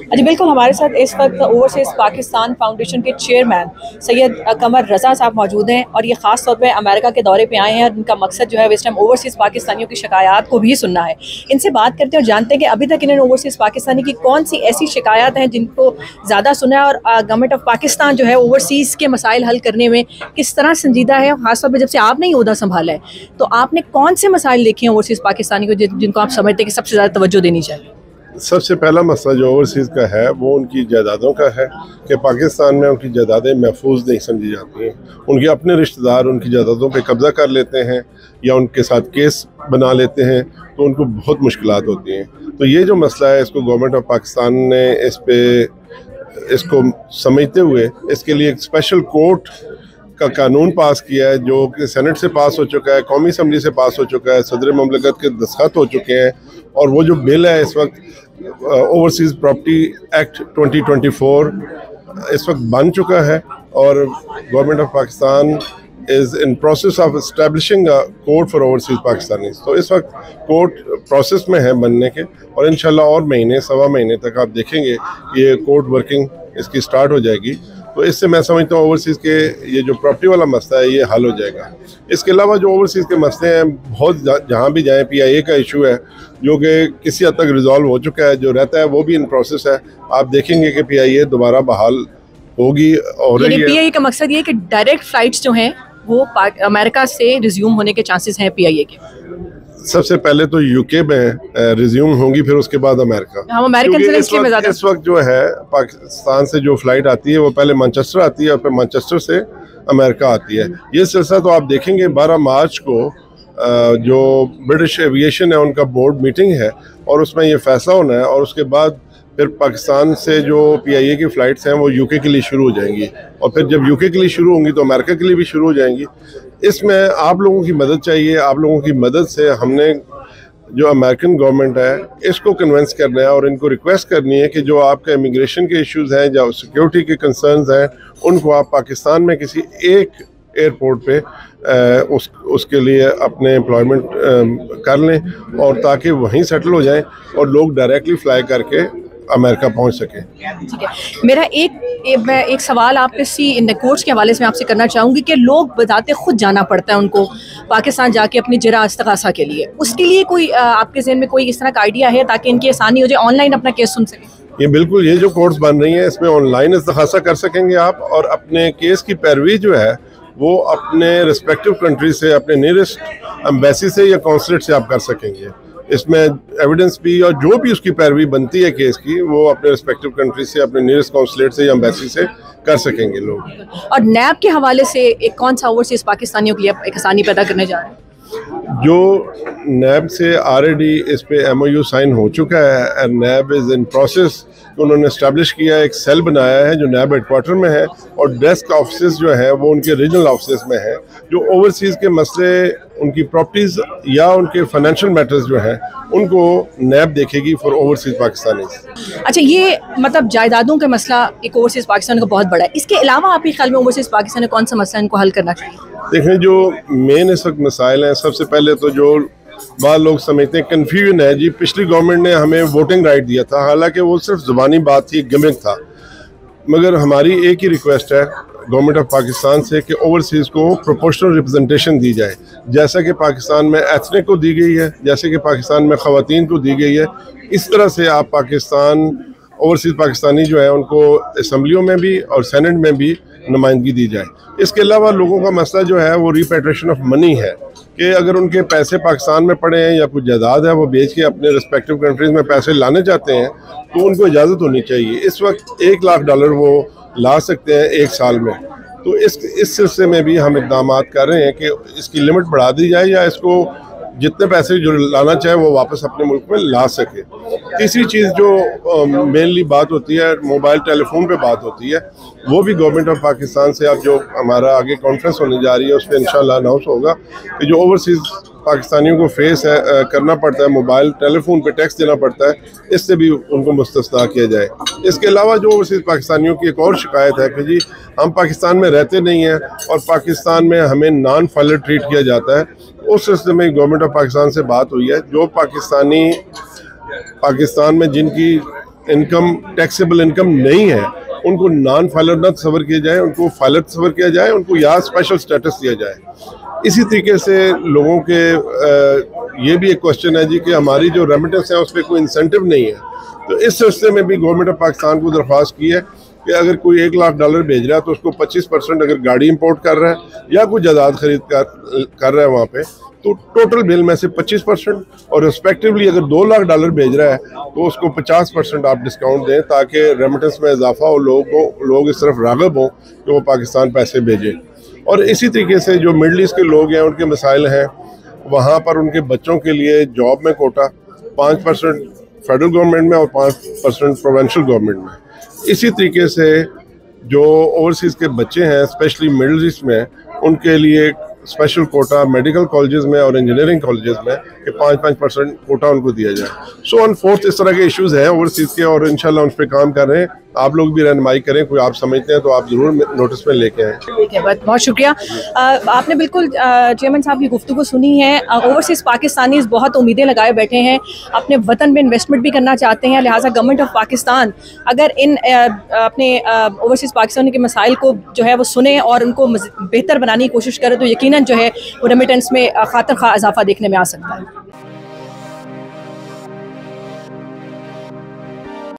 जी बिल्कुल, हमारे साथ इस वक्त ओवरसीज़ पाकिस्तान फाउंडेशन के चेयरमैन सैयद कमर रज़ा साहब मौजूद हैं और ये ख़ास तौर पे अमेरिका के दौरे पे आए हैं और उनका मकसद जो है इस टाइम ओवरसीज़ पाकिस्तानियों की शिकायत को भी सुनना है। इनसे बात करते हैं और जानते हैं कि अभी तक इन्होंने ओवरसीज़ पाकिस्तानी की कौन सी ऐसी शिकायत हैं जिनको ज़्यादा सुना है और गवर्नमेंट ऑफ पाकिस्तान जो है ओवरसीज़ के मसाइल हल करने में किस तरह संजीदा है। ख़ास तौर पर जब से आपने ये ओहदा संभाला है तो आपने कौन से मसाइल देखे हैं ओवरसीज़ पाकिस्तानी को जिनको आप समझते हैं कि सबसे ज़्यादा तवज्जो देनी चाहिए? सबसे पहला मसला जो ओवरसीज़ का है वो उनकी जायदादों का है कि पाकिस्तान में उनकी जायदादें महफूज नहीं समझी जाती हैं। उनके अपने रिश्तेदार उनकी जायदादों पे कब्ज़ा कर लेते हैं या उनके साथ केस बना लेते हैं तो उनको बहुत मुश्किलात होती हैं। तो ये जो मसला है इसको गवर्नमेंट ऑफ पाकिस्तान ने इसको समझते हुए इसके लिए एक स्पेशल कोर्ट का कानून पास किया है जो कि सेनेट से पास हो चुका है, कौमी असम्बली से पास हो चुका है, सदर ममलकत के दस्तखत हो चुके हैं और वो जो बिल है इस वक्त ओवरसीज़ प्रॉपर्टी एक्ट 2024 इस वक्त बन चुका है और government of Pakistan is in process of establishing a court for overseas Pakistanis. तो इस वक्त कोर्ट प्रोसेस में है बनने के और इंशाल्लाह और महीने सवा महीने तक आप देखेंगे कि ये कोर्ट वर्किंग इसकी स्टार्ट हो जाएगी। तो इससे मैं समझता हूँ ओवरसीज़ के ये जो प्रॉपर्टी वाला मसला है ये हल हो जाएगा। इसके अलावा जो ओवरसीज़ के मसले हैं बहुत जहाँ भी जाएँ PIA का इशू है जो कि किसी हद तक रिजॉल्व हो चुका है, जो रहता है वो भी इन प्रोसेस है। आप देखेंगे कि PIA दोबारा बहाल होगी और PIA का मकसद ये है कि डायरेक्ट फ्लाइट्स जो हैं वो अमेरिका से रिज्यूम होने के चांसेस हैं PIA के। सबसे पहले तो UK में रिज्यूम होंगी फिर उसके बाद अमेरिका। हम अमेरिकन से इस वक्त जो है पाकिस्तान से जो फ्लाइट आती है वो पहले मैनचेस्टर आती है और फिर मैनचेस्टर से अमेरिका आती है। ये सिलसिला तो आप देखेंगे 12 मार्च को जो ब्रिटिश एविएशन है उनका बोर्ड मीटिंग है और उसमें ये फैसला होना है और उसके बाद फिर पाकिस्तान से जो PIA की फ़्लाइट्स हैं वो UK के लिए शुरू हो जाएंगी और फिर जब UK के लिए शुरू होंगी तो अमेरिका के लिए भी शुरू हो जाएंगी। इसमें आप लोगों की मदद चाहिए। आप लोगों की मदद से हमने जो अमेरिकन गवर्नमेंट है इसको कन्विंस करना है और इनको रिक्वेस्ट करनी है कि जो आपके इमिग्रेशन के इश्यूज़ हैं या सिक्योरिटी के कंसर्न्स हैं उनको आप पाकिस्तान में किसी एक एयरपोर्ट पे उसके लिए अपने एम्प्लॉयमेंट कर लें और ताकि वहीं सेटल हो जाएं और लोग डायरेक्टली फ्लाई करके अमेरिका पहुंच सके। ठीक है, मेरा मैं एक सवाल आपके कोर्ट्स के हवाले से मैं आपसे करना चाहूँगी कि लोग बताते खुद जाना पड़ता है उनको पाकिस्तान जाके अपनी जरा इस्तगासा के लिए, उसके लिए कोई आपके ज़हन में कोई इस तरह का आइडिया है ताकि इनकी आसानी हो जाए, ऑनलाइन अपना केस सुन सकें? ये बिल्कुल, ये जो कोर्ट्स बन रही हैं इसमें ऑनलाइन इस्तगासा कर सकेंगे आप और अपने केस की पैरवी जो है वो अपने रिस्पेक्टिव कंट्री से, अपने नियरेस्ट एम्बेसी से या कॉन्सुलेट से आप कर सकेंगे। इसमें एविडेंस भी और जो भी उसकी पैरवी बनती है केस की वो अपने रिस्पेक्टिव कंट्री से, अपने नियरेस्ट कॉन्सुलेट से या एम्बेसी से कर सकेंगे लोग। और नैब के हवाले से एक कौन सा ओवरसीज़ पाकिस्तानियों के लिए एक आसानी पैदा करने जा रहे हैं? जो नैब से ऑलरेडी इस पे MOU साइन हो चुका है, नैब इज़ इन प्रोसेस। उन्होंने इस्टेब्लिश किया, एक सेल बनाया है जो नैब हेडक्वार्टर में है और डेस्क ऑफिस जो है वो उनके रीजनल ऑफिस में है। जो ओवरसीज़ के मसले, उनकी प्रॉपर्टीज़ या उनके फाइनेंशियल मैटर्स जो हैं उनको नैब देखेगी फॉर ओवरसीज़ पाकिस्तानी। अच्छा, ये मतलब जायदादों का मसला एक ओवरसीज़ पाकिस्तान का बहुत बड़ा है। इसके अलावा आपके ख्याल में ओवरसीज़ पाकिस्तान में कौन सा मसला इनको हल करना चाहिए? देखें, जो मेन इस वक्त मसाइल हैं, सबसे पहले तो जो बाद लोग समझते हैं कन्फ्यूजन है जी, पिछली गवर्नमेंट ने हमें वोटिंग राइट दिया था, हालांकि वो सिर्फ ज़ुबानी बात थी, गिमिक था। मगर हमारी एक ही रिक्वेस्ट है गवर्नमेंट ऑफ पाकिस्तान से कि ओवरसीज़ को प्रोपोर्शनल रिप्रेजेंटेशन दी जाए, जैसा कि पाकिस्तान में एथनिक को दी गई है, जैसे कि पाकिस्तान में ख़वातीन को दी गई है। इस तरह से आप पाकिस्तान ओवरसीज़ पाकिस्तानी जो है उनको असम्बलियों में भी और सेनेट में भी नुमाइंदगी दी जाए। इसके अलावा लोगों का मसला जो है वो रिपेट्रिएशन ऑफ मनी है कि अगर उनके पैसे पाकिस्तान में पड़े हैं या कुछ जायदाद है वो बेच के अपने रिस्पेक्टिव कंट्रीज़ में पैसे लाने चाहते हैं तो उनको इजाज़त होनी चाहिए। इस वक्त $1 लाख वो ला सकते हैं एक साल में। तो इस सिलसिले में भी हम इक़दाम कर रहे हैं कि इसकी लिमिट बढ़ा दी जाए या इसको जितने पैसे जो लाना चाहे वो वापस अपने मुल्क में ला सके। तीसरी चीज़ जो मेनली बात होती है, मोबाइल टेलीफोन पे बात होती है, वो भी गवर्नमेंट ऑफ पाकिस्तान से अब जो हमारा आगे कॉन्फ्रेंस होने जा रही है उस पर इंशाल्लाह अनाउंस होगा कि जो ओवरसीज़ पाकिस्तानियों को फेस करना पड़ता है, मोबाइल टेलीफोन पे टैक्स देना पड़ता है, इससे भी उनको मुस्तस्ना किया जाए। इसके अलावा जो ओवरसीज़ पाकिस्तानियों की एक और शिकायत है कि जी हम पाकिस्तान में रहते नहीं हैं और पाकिस्तान में हमें नॉन फाइलर ट्रीट किया जाता है। उस सिलसिले में गवर्नमेंट ऑफ पाकिस्तान से बात हुई है, जो पाकिस्तानी पाकिस्तान में जिनकी इनकम टैक्सेबल इनकम नहीं है उनको नॉन फाइलर न तस्वर किया जाए, उनको फाइलर तस्वर किया जाए, उनको यहाँ स्पेशल स्टेटस दिया जाए। इसी तरीके से लोगों के ये भी एक क्वेश्चन है जी कि हमारी जो रेमिटेंस है उस पर कोई इंसेंटिव नहीं है, तो इस सिलसिले में भी गवर्नमेंट ऑफ पाकिस्तान को दरख्वास्त की है कि अगर कोई $1 लाख भेज रहा है तो उसको 25% अगर गाड़ी इंपोर्ट कर रहा है या कोई जायदाद खरीद कर रहा है वहाँ पे, तो टोटल बिल में से 25% और रिस्पेक्टिवली अगर $2 लाख भेज रहा है तो उसको 50% आप डिस्काउंट दें ताकि रेमिटेंस में इजाफा हो, लोग इस तरफ राग़िब हों कि वो पाकिस्तान पैसे भेजें। और इसी तरीके से जो मिडल ईस्ट के लोग हैं उनके मसाइल हैं, वहाँ पर उनके बच्चों के लिए जॉब में कोटा 5% फेडरल गवर्नमेंट में और 5% प्रोविंशियल गवर्नमेंट में। इसी तरीके से जो ओवरसीज़ के बच्चे हैं स्पेशली मिडल ईस्ट में, उनके लिए स्पेशल कोटा मेडिकल कॉलेजेस में और इंजीनियरिंग कॉलेजेस में कि 5% कोटा उनको दिया जाए। सो ऑन फोर्थ इस तरह के इश्यूज़ हैं ओवरसीज़ के और इंशाल्लाह उन पर काम कर रहे हैं। आप लोग भी रहनुमाई करें, कोई आप समझते हैं तो आप ज़रूर नोटिस में लेके आएँ। ठीक है, बहुत शुक्रिया। आपने बिल्कुल चेयरमैन साहब की गुफ्तगू सुनी है। ओवरसीज़ पाकिस्तानीज़ बहुत उम्मीदें लगाए बैठे हैं, अपने वतन में इन्वेस्टमेंट भी करना चाहते हैं, लिहाजा गवर्नमेंट ऑफ पाकिस्तान अगर इन अपने ओवरसीज़ पाकिस्तानी के मसाइल को जो है वो सुने और उनको बेहतर बनाने की कोशिश करे तो यकीनन जो है वो रेमिटेंस में खातिर खा इजाफा देखने में आ सकता है।